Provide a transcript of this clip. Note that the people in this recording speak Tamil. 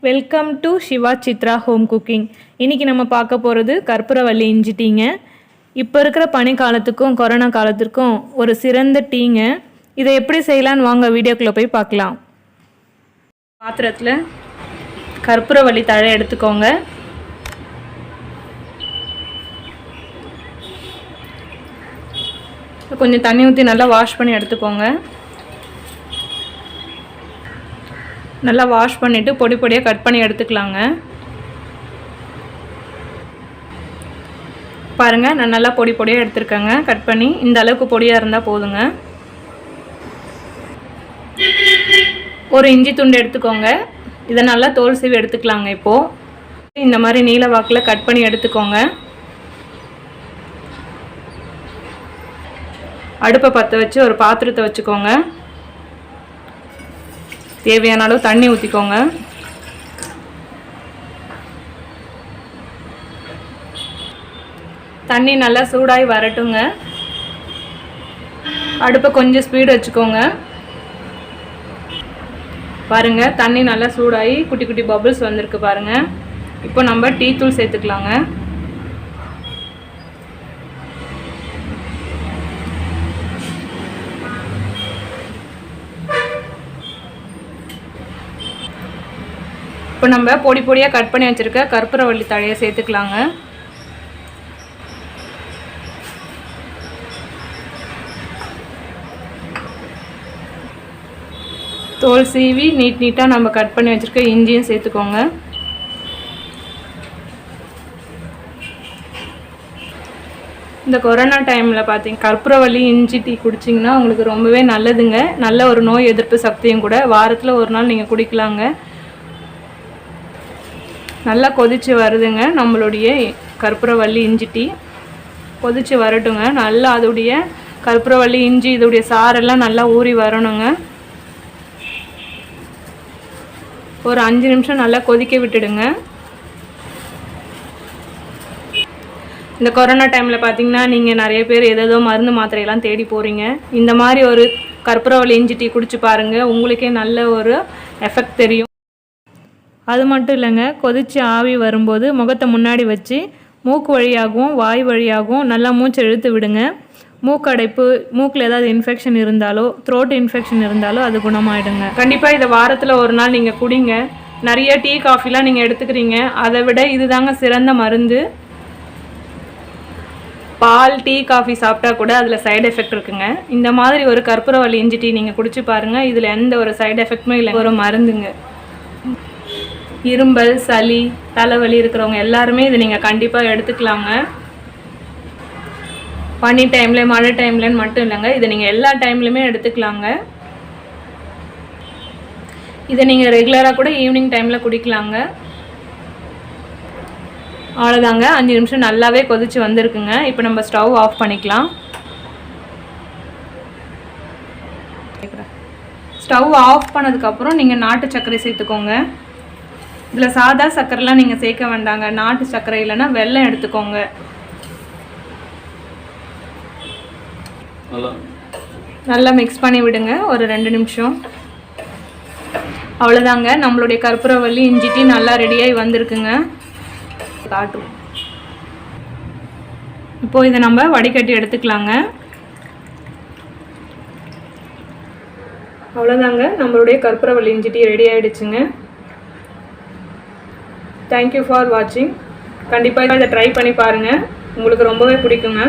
Welcome to Siva Chitra home cooking. இன்றைக்கி நம்ம பார்க்க போகிறது கற்பூரவள்ளி இஞ்சி டீங்க. இப்போ இருக்கிற பனி காலத்துக்கும் கொரோனா காலத்துக்கும் ஒரு சிறந்த டீங்க. இதை எப்படி செய்யலான்னு வாங்க வீடியோக்குள்ளே போய் பார்க்கலாம். பாத்திரத்தில் கற்பூரவள்ளி தழை எடுத்துக்கோங்க. கொஞ்சம் தண்ணி ஊற்றி நல்லா வாஷ் பண்ணி எடுத்துக்கோங்க. நல்லா வாஷ் பண்ணிவிட்டு பொடி பொடியாக கட் பண்ணி எடுத்துக்கலாங்க. பாருங்கள், நான் நல்லா பொடி பொடியாக எடுத்துருக்கேங்க. கட் பண்ணி இந்த அளவுக்கு பொடியாக இருந்தால் போதுங்க. ஒரு இஞ்சி துண்டு எடுத்துக்கோங்க. இதை நல்லா தோல் சீவி எடுத்துக்கலாங்க. இப்போது இந்த மாதிரி நீல வாக்கில் கட் பண்ணி எடுத்துக்கோங்க. அடுப்பை பற்ற வச்சு ஒரு பாத்திரத்தை வச்சுக்கோங்க. தேவையான அளவு தண்ணி ஊற்றிக்கோங்க. தண்ணி நல்லா சூடாகி வரட்டுங்க. அடுப்பை கொஞ்சம் ஸ்பீடு வச்சுக்கோங்க. பாருங்கள், தண்ணி நல்லா சூடாகி குட்டி குட்டி பபிள்ஸ் வந்திருக்கு பாருங்கள். இப்போ நம்ம டீ தூள் சேர்த்துக்கலாங்க. இப்போ நம்ம பொடி பொடியாக கட் பண்ணி வச்சுருக்க கற்பூரவள்ளி தழையை சேர்த்துக்கலாங்க. தோல் சீவி நீட்டாக நம்ம கட் பண்ணி வச்சுருக்க இஞ்சியும் சேர்த்துக்கோங்க. இந்த கொரோனா டைமில் பார்த்தீங்க கற்பூரவள்ளி இஞ்சி டீ குடிச்சிங்கன்னா உங்களுக்கு ரொம்பவே நல்லதுங்க. நல்ல ஒரு நோய் எதிர்ப்பு சக்தியும் கூட. வாரத்தில் ஒரு நாள் நீங்கள் குடிக்கலாங்க. நல்லா கொதித்து வருதுங்க நம்மளுடைய கற்பூரவள்ளி இஞ்சி டீ. கொதித்து வரட்டுங்க. நல்லா அதோடைய கற்பூரவள்ளி இஞ்சி இதோடைய சாரெல்லாம் நல்லா ஊறி வரணுங்க. ஒரு 5 நிமிஷம் நல்லா கொதிக்க விட்டுடுங்க. இந்த கொரோனா டைமில் பார்த்தீங்கன்னா நீங்கள் நிறைய பேர் ஏதோ மருந்து மாத்திரையெல்லாம் தேடி போகிறீங்க. இந்த மாதிரி ஒரு கற்பூரவள்ளி இஞ்சி டீ குடிச்சு பாருங்கள். உங்களுக்கே நல்ல ஒரு எஃபெக்ட் தெரியும். அது மட்டும் இல்லைங்க, கொதித்து ஆவி வரும்போது முகத்தை முன்னாடி வச்சு மூக்கு வழியாகவும் வாய் வழியாகவும் நல்லா மூச்சு இழுத்து விடுங்க. மூக்கடைப்பு, மூக்கில் ஏதாவது இன்ஃபெக்ஷன் இருந்தாலோ த்ரோட் இன்ஃபெக்ஷன் இருந்தாலோ அது குணமாயிடுங்க. கண்டிப்பாக இதை வாரத்தில் ஒரு நாள் நீங்கள் குடிங்க. நிறைய டீ காஃபிலாம் நீங்கள் எடுத்துக்கிறீங்க. அதை விட இதுதாங்க சிறந்த மருந்து. பால் டீ காஃபி சாப்பிட்டா கூட அதில் சைடு எஃபெக்ட் இருக்குங்க. இந்த மாதிரி ஒரு கற்பூரவள்ளி இஞ்சி டீ நீங்கள் குடிச்சு பாருங்கள். இதில் எந்த ஒரு சைடு எஃபெக்ட்டுமே இல்லை. ஒரு மருந்துங்க. இரும்பல், சளி, தலைவலி இருக்கிறவங்க எல்லாருமே இதை நீங்கள் கண்டிப்பாக எடுத்துக்கலாங்க. பனி டைமில் மழை டைம்லன்னு மட்டும் இல்லைங்க, இதை நீங்கள் எல்லா டைம்லையுமே எடுத்துக்கலாங்க. இதை நீங்கள் ரெகுலராக கூட ஈவினிங் டைமில் குடிக்கலாங்க. அவ்வளோதாங்க, 5 நிமிஷம் நல்லாவே கொதித்து வந்திருக்குங்க. இப்போ நம்ம ஸ்டவ் ஆஃப் பண்ணிக்கலாம். ஸ்டவ் ஆஃப் பண்ணதுக்கப்புறம் நீங்கள் நாட்டு சர்க்கரை சேர்த்துக்கோங்க. இதில் சாதா சர்க்கரைலாம் நீங்கள் சேர்க்க வேண்டாங்க. நாட்டு சர்க்கரை இல்லைன்னா வெல்லம் எடுத்துக்கோங்க. நல்லா மிக்ஸ் பண்ணி விடுங்க ஒரு 2 நிமிஷம். அவ்வளோதாங்க, நம்மளுடைய கற்பூரவள்ளி இஞ்சி டீ நல்லா ரெடியாகி வந்திருக்குங்க. காட்டும். இப்போது இதை நம்ம வடிகட்டி எடுத்துக்கலாங்க. அவ்வளோதாங்க, நம்மளுடைய கற்பூரவள்ளி இஞ்சி டீ ரெடி ஆகிடுச்சுங்க. தேங்க்யூ ஃபார் வாட்சிங். கண்டிப்பாக இதை ட்ரை பண்ணி பாருங்கள். உங்களுக்கு ரொம்பவே பிடிக்குங்க.